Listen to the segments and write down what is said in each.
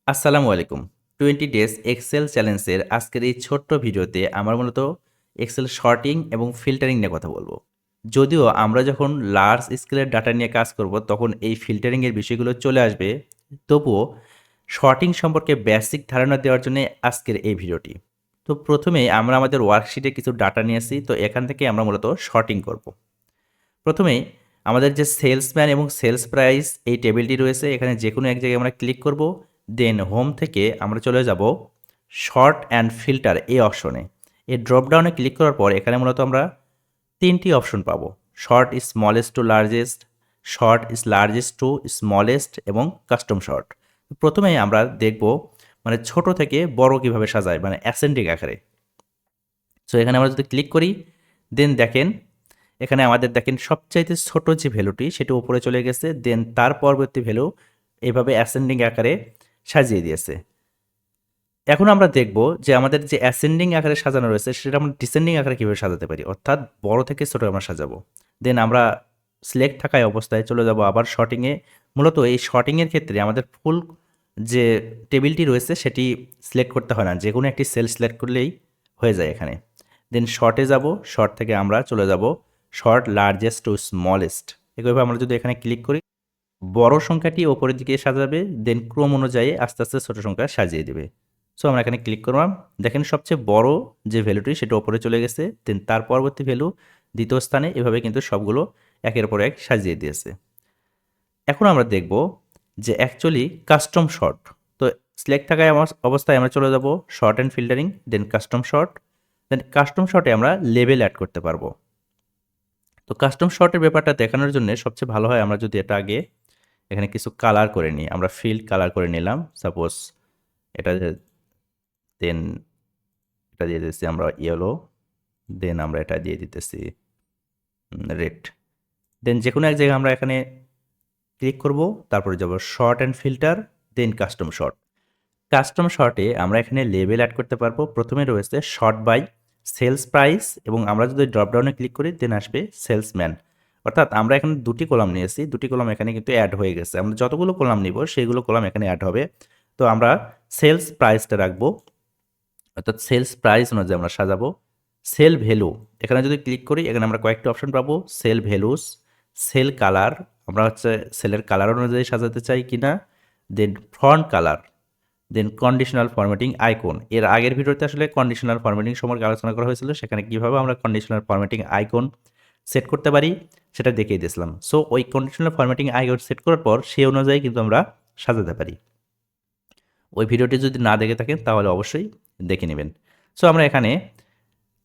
আসসালামু আলাইকুম। 20 days Excel চ্যালেঞ্জের আজকের এই ছোট্ট ভিডিওতে আমরা মূলত এক্সেল শর্টিং এবং ফিল্টারিং নিয়ে কথা বলব। যদিও আমরা যখন লার্জ স্কেলের ডাটা নিয়ে কাজ করব তখন এই ফিল্টারিং এর বিষয়গুলো চলে আসবে। তবুও শর্টিং সম্পর্কে বেসিক ধারণা দেওয়ার জন্য আজকের এই ভিডিওটি। তো প্রথমেই আমরা আমাদের ওয়ার্কশিটে কিছু ডাটা নিয়েছি। তো এখান থেকে আমরা মূলত শর্টিং করব। প্রথমেই আমাদের যে সেলসম্যান এবং সেলস প্রাইস এই টেবিলটি রয়েছে, এখানে যেকোনো এক জায়গায় আমরা ক্লিক করব। দেন হোম থেকে আমরা চলে যাব শর্ট অ্যান্ড ফিল্টার এই অপশনে। এই ড্রপ ডাউনে ক্লিক করার পর এখানে মূলত আমরা 3টি অপশন পাবো। Sort is smallest to largest, sort is largest to smallest এবং কাস্টম শর্ট। প্রথমেই আমরা দেখব মানে ছোট থেকে বড় কিভাবে সাজায়, মানে অ্যাসেন্ডিং আকারে। সো এখানে আমরা যদি ক্লিক করি, দেন দেখেন এখানে আমাদের দেখেন সবচাইতে ছোট যে ভ্যালুটি সেটা উপরে চলে গেছে। দেন তার পরবর্তী ভ্যালু এভাবে অ্যাসেন্ডিং আকারে সাজিয়ে দিয়েছে। এখন আমরা দেখব যে আমাদের যে অ্যাসেন্ডিং আকারে সাজানো রয়েছে সেটা আমরা ডিসেন্ডিং আকারে কীভাবে সাজাতে পারি, অর্থাৎ বড় থেকে ছোটো আমরা সাজাবো। দেন আমরা সিলেক্ট থাকায় অবস্থায় চলে যাব আবার শর্টিংয়ে। মূলত এই শর্টিংয়ের ক্ষেত্রে আমাদের ফুল যে টেবিলটি রয়েছে সেটি সিলেক্ট করতে হয় না, যে কোনো একটি সেল সিলেক্ট করলেই হয়ে যায় এখানে। দেন শর্টে যাব, শর্ট থেকে আমরা চলে যাব শর্ট লার্জেস্ট টু স্মলেস্ট। এভাবে আমরা যদি এখানে ক্লিক করি, বড় সংখ্যাটি ওপরের দিকে সাজাবে, দেন ক্রম অনুযায়ী আস্তে আস্তে ছোট সংখ্যা সাজিয়ে দেবে। সো আমরা এখানে ক্লিক করলাম, দেখেন সবচেয়ে বড় যে ভ্যালুটি সেটা ওপরে চলে গেছে। দেন তার পরবর্তী ভ্যালু দ্বিতীয় স্থানে, এভাবে কিন্তু সবগুলো একের পর এক সাজিয়ে দিয়েছে। এখন আমরা দেখব যে অ্যাকচুয়ালি কাস্টম শর্ট। তো সিলেক্ট থাকায় অবস্থায় আমরা চলে যাব sort and filtering, then custom sort. Then custom শর্টে আমরা লেবেল অ্যাড করতে পারবো। তো কাস্টম শর্টের ব্যাপারটা দেখানোর জন্য সবচেয়ে ভালো হয় আমরা যদি এটা আগে এখানে কিছু কালার করে নিই। আমরা ফিল্ড কালার করে নিলাম, সাপোজ এটা। দেন এটা দিয়ে দিতেছি আমরা ইয়েলো, দেন আমরা এটা দিয়ে দিতেছি রেড। দেন যে কোনো এক জায়গায় আমরা এখানে ক্লিক করব, তারপরে যাব sort and filter, then custom sort. Custom শর্টে আমরা এখানে লেবেল অ্যাড করতে পারবো। প্রথমে রয়েছে শর্ট বাই সেলস প্রাইস, এবং আমরা যদি ড্রপডাউনে ক্লিক করি দেন আসবে সেলসম্যান। অর্থাৎ আমরা এখানে দুটি কলাম নিয়েছি, দুটি কলাম এখানে কিন্তু অ্যাড হয়ে গেছে। আমরা যতগুলো কলাম নিব সেইগুলো কলাম এখানে অ্যাড হবে। তো আমরা সেলস প্রাইসটা রাখবো, অর্থাৎ সেলস প্রাইস অনুযায়ী আমরা সাজাবো। সেল ভ্যালু এখানে যদি ক্লিক করি, এখানে আমরা কয়েকটি অপশন পাবো। সেল ভ্যালুস, সেল কালার, আমরা হচ্ছে সেলের কালার অনুযায়ী সাজাতে চাই কিনা, দেন ফন্ট কালার, দেন কন্ডিশনাল ফরম্যাটিং আইকন। এর আগের ভিডিওতে আসলে কন্ডিশনাল ফরম্যাটিং সম্পর্কে আলোচনা করা হয়েছিল, সেখানে কীভাবে আমরা কন্ডিশনাল ফরম্যাটিং আইকন সেট করতে পারি সেটা দেখিয়ে দিয়েছিলাম। সো ওই কন্ডিশনাল ফরম্যাটিং আইকন সেট করার পর সেই অনুযায়ী কিন্তু আমরা সাজাতে পারি। ওই ভিডিওটি যদি না দেখে থাকেন তাহলে অবশ্যই দেখে নেবেন। সো আমরা এখানে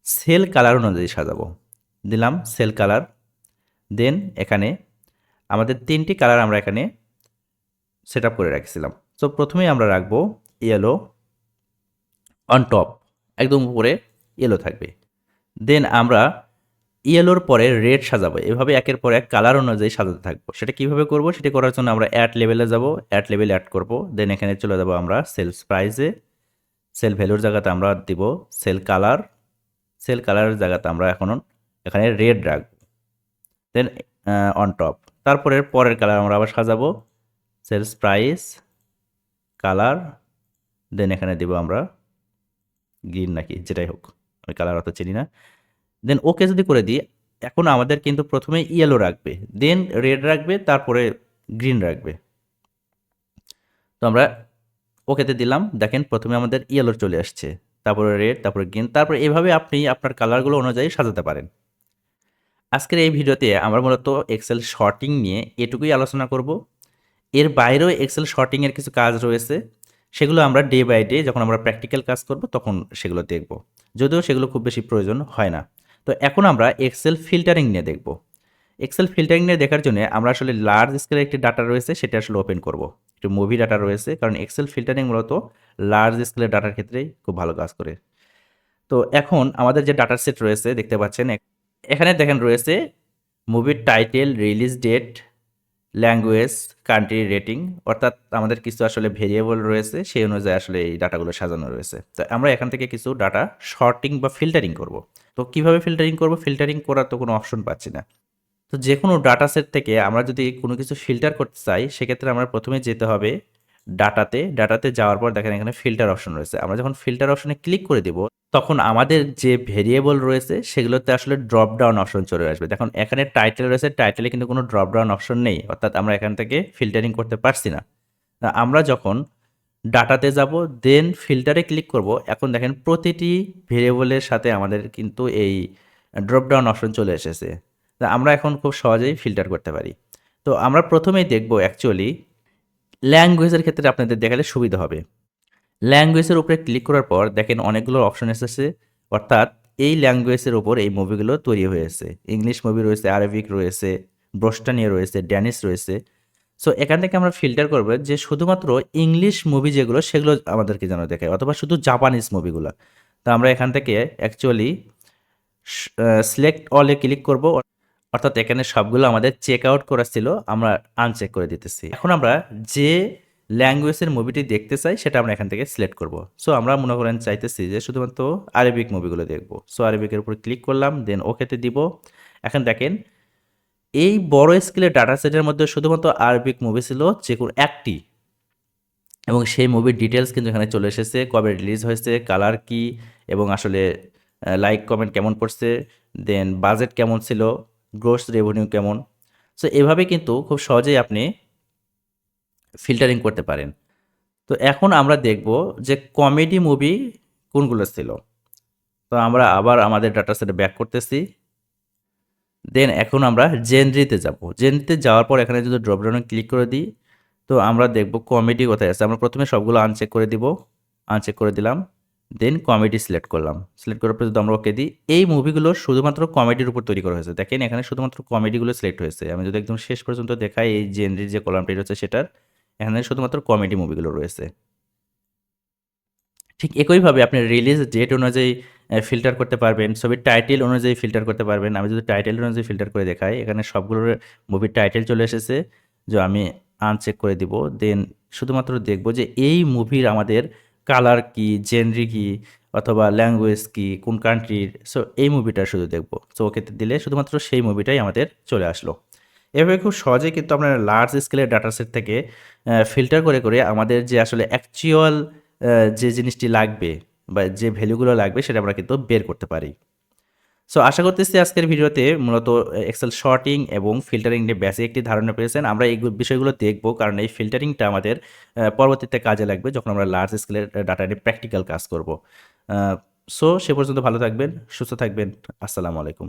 সেল কালার অনুযায়ী সাজাবো, দিলাম সেল কালার। দেন এখানে আমাদের 3টি কালার আমরা এখানে সেট আপ করে রাখছিলাম। সো প্রথমেই আমরা রাখবো ইয়েলো অন টপ, একদম উপরে ইয়েলো থাকবে। দেন আমরা ইয়েলোর পরে রেড সাজাবো, এভাবে একের পর এক কালার অনুযায়ী সাজাতে থাকবো। সেটা কিভাবে করব, সেটা করার জন্য আমরা অ্যাড লেভেলে যাব, অ্যাড লেভেল অ্যাড করব। দেন এখানে চলে যাব আমরা সেলস প্রাইসে, সেল ভ্যালুর জায়গাতে আমরা দিব সেল কালার, সেল কালারের জায়গাতে আমরা এখন এখানে রেড রাখবো। দেন অন টপ, তারপরে পরের কালার আমরা আবার সাজাবো সেলস প্রাইস কালার, দেন এখানে দিব আমরা গ্রিন নাকি যেটাই হোক, আমি কালার অত চিনি না। দেন ওকে যদি করে দিই, এখন আমাদের কিন্তু প্রথমে ইয়েলো রাখবে, দেন রেড রাখবে, তারপরে গ্রিন রাখবে। তো আমরা ওকেতে দিলাম, দেখেন প্রথমে আমাদের ইয়েলো চলে আসছে, তারপরে রেড, তারপরে গ্রিন, তারপরে এভাবে আপনি আপনার কালারগুলো অনুযায়ী সাজাতে পারেন। আজকের এই ভিডিওতে আমরা মূলত এক্সেল শর্টিং নিয়ে এটুকুই আলোচনা করব। এর বাইরেও এক্সেল শর্টিংয়ের কিছু কাজ রয়েছে, সেগুলো আমরা ডে বাই ডে যখন আমরা প্র্যাকটিক্যাল কাজ করব তখন সেগুলো দেখব, যদিও সেগুলো খুব বেশি প্রয়োজন হয় না। তো এখন আমরা এক্সেল ফিল্টারিং নিয়ে দেখব। এক্সেল ফিল্টারিং নিয়ে দেখার জন্য আমরা আসলে লার্জ স্কেলের একটি ডাটা রয়েছে সেটা আসলে ওপেন করব। একটু মুভি ডাটা রয়েছে, কারণ এক্সেল ফিল্টারিং মূলত লার্জ স্কেলের ডাটার ক্ষেত্রেই খুব ভালো কাজ করে। তো এখন আমাদের যে ডাটা সেট রয়েছে দেখতে পাচ্ছেন, এখানে দেখেন রয়েছে মুভির title, release date, language, country, rating, অর্থাৎ আমাদের কিছু আসলে ভেরিয়েবল রয়েছে, সেই অনুযায়ী আসলে এই ডাটাগুলো সাজানো রয়েছে। তো আমরা এখান থেকে কিছু ডাটা শর্টিং বা ফিল্টারিং করব। তো কিভাবে ফিল্টারিং করব, ফিল্টারিং করার তো কোনো অপশন পাচ্ছি না। তো যে কোনো ডাটা সেট থেকে আমরা যদি কোনো কিছু ফিল্টার করতে চাই, সেক্ষেত্রে আমরা প্রথমে যেতে হবে ডাটাতে যাওয়ার পর দেখেন এখানে ফিল্টার অপশন রয়েছে। আমরা যখন ফিল্টার অপশনে ক্লিক করে দিব, তখন আমাদের যে ভেরিয়েবল রয়েছে সেগুলোতে আসলে ড্রপ ডাউন অপশন চলে আসবে। দেখুন এখানে টাইটেল রয়েছে, টাইটেলে কিন্তু কোনো ড্রপ ডাউন অপশন নেই, অর্থাৎ আমরা এখান থেকে ফিল্টারিং করতে পারছি না। আমরা যখন ডাটাতে যাব, দেন ফিল্টারে ক্লিক করব, এখন দেখেন প্রতিটি ভেরিয়েবলের সাথে আমাদের কিন্তু এই ড্রপ ডাউন অপশন চলে এসেছে। আমরা এখন খুব সহজেই ফিল্টার করতে পারি। তো আমরা প্রথমেই দেখব অ্যাকচুয়ালি ল্যাঙ্গুয়েজের ক্ষেত্রে আপনাদের দেখালে সুবিধা হবে। ল্যাঙ্গুয়েজের উপরে ক্লিক করার পর দেখেন অনেকগুলো অপশন এসেছে, অর্থাৎ এই ল্যাঙ্গুয়েজের উপর এই মুভিগুলো তৈরি হয়েছে। ইংলিশ মুভি রয়েছে, আরবিক রয়েছে, ব্রোস্টানিয়া রয়েছে, ড্যানিশ রয়েছে। সো এখান থেকে আমরা ফিল্টার করব যে শুধুমাত্র ইংলিশ মুভি যেগুলো সেগুলো আমাদেরকে যেন দেখায়, অথবা শুধু জাপানিজ মুভিগুলো। তো আমরা এখান থেকে অ্যাকচুয়ালি সিলেক্ট অলে ক্লিক করব, অর্থাৎ এখানে সবগুলো আমাদের চেক আউট করা ছিল, আমরা আনচেক করে দিতেছি। এখন আমরা যে ল্যাঙ্গুয়েজের মুভিটি দেখতে চাই সেটা আমরা এখান থেকে সিলেক্ট করব। সো আমরা মনে করেন চাইতেছি যে শুধুমাত্র আরবিক মুভিগুলো দেখব। সো আরবিকের উপর ক্লিক করলাম, দেন ওকেতে দিব। এখন দেখেন এই বড় স্কেলের ডাটা সেটের মধ্যে শুধুমাত্র আরবিক মুভি ছিল যে কোনো একটি, এবং সেই মুভির ডিটেলস কিন্তু এখানে চলে এসেছে, কবে রিলিজ হয়েছে, কালার কি, এবং আসলে লাইক কমেন্ট কেমন পড়ছে, দেন বাজেট কেমন ছিল, গ্রোস রেভিনিউ কেমন। সো এভাবে কিন্তু খুব সহজেই আপনি ফিল্টারিং করতে পারেন। তো এখন আমরা দেখব যে কমেডি মুভি কোনগুলো ছিল। তো আমরা আবার আমাদের ডাটা সেটে ব্যাক করতেছি। দেন এখন আমরা জেনরিতে যাব। জেনরিতে যাওয়ার পর এখানে যদি ড্রপ ডাউনে ক্লিক করে দিই, তো আমরা দেখব কমেডি কোথায় আছে। আমরা প্রথমে সবগুলো আনচেক করে দিব, আনচেক করে দিলাম, দেন কমেডি সিলেক্ট করলাম। সিলেক্ট করার পর যদি আমরা ওকে দিই, এই মুভিগুলো শুধুমাত্র কমেডির উপর তৈরি করা হয়েছে। দেখেন এখানে শুধুমাত্র কমেডিগুলো সিলেক্ট হয়েছে। আমি যদি একদম শেষ পর্যন্ত দেখাই, এই জেনরির যে কলামটি রয়েছে সেটার এখানে শুধুমাত্র কমেডি মুভিগুলো রয়েছে। ঠিক একইভাবে আপনি রিলিজ ডেট অনুযায়ী ফিল্টার করতে পারবেন, ছবির টাইটেল অনুযায়ী ফিল্টার করতে পারবেন। আমি যদি টাইটেল অনুযায়ী ফিল্টার করে দেখাই, এখানে সবগুলোর মুভির টাইটেল চলে এসেছে। যে আমি আনচেক করে দিব, দেন শুধুমাত্র দেখব যে এই মুভির আমাদের কালার কি, জেনরি কি, অথবা ল্যাঙ্গুয়েজ কি, কোন কান্ট্রির। সো এই মুভিটা শুধু দেখব। সো ওকেতে দিলে শুধুমাত্র সেই মুভিটাই আমাদের চলে আসলো। এভাবে খুব সহজেই কিন্তু আপনারা লার্জ স্কেলের ডাটা সেট থেকে ফিল্টার করে করে আমাদের যে আসলে অ্যাকচুয়াল যে জিনিসটি লাগবে বা যে ভ্যালুগুলো লাগবে সেটা আমরা কিন্তু বের করতে পারি। সো আশা করতেছি আজকের ভিডিওতে মূলত এক্সেল শর্টিং এবং ফিল্টারিং নিয়ে বেসিক একটি ধারণা পেয়েছেন। আমরা এই বিষয়গুলো দেখব, কারণ এই ফিল্টারিংটা আমাদের পরবর্তীতে কাজে লাগবে যখন আমরা লার্জ স্কেলের ডাটা নিয়ে প্র্যাকটিক্যাল কাজ করব। সো সে পর্যন্ত ভালো থাকবেন, সুস্থ থাকবেন। আসসালামু আলাইকুম।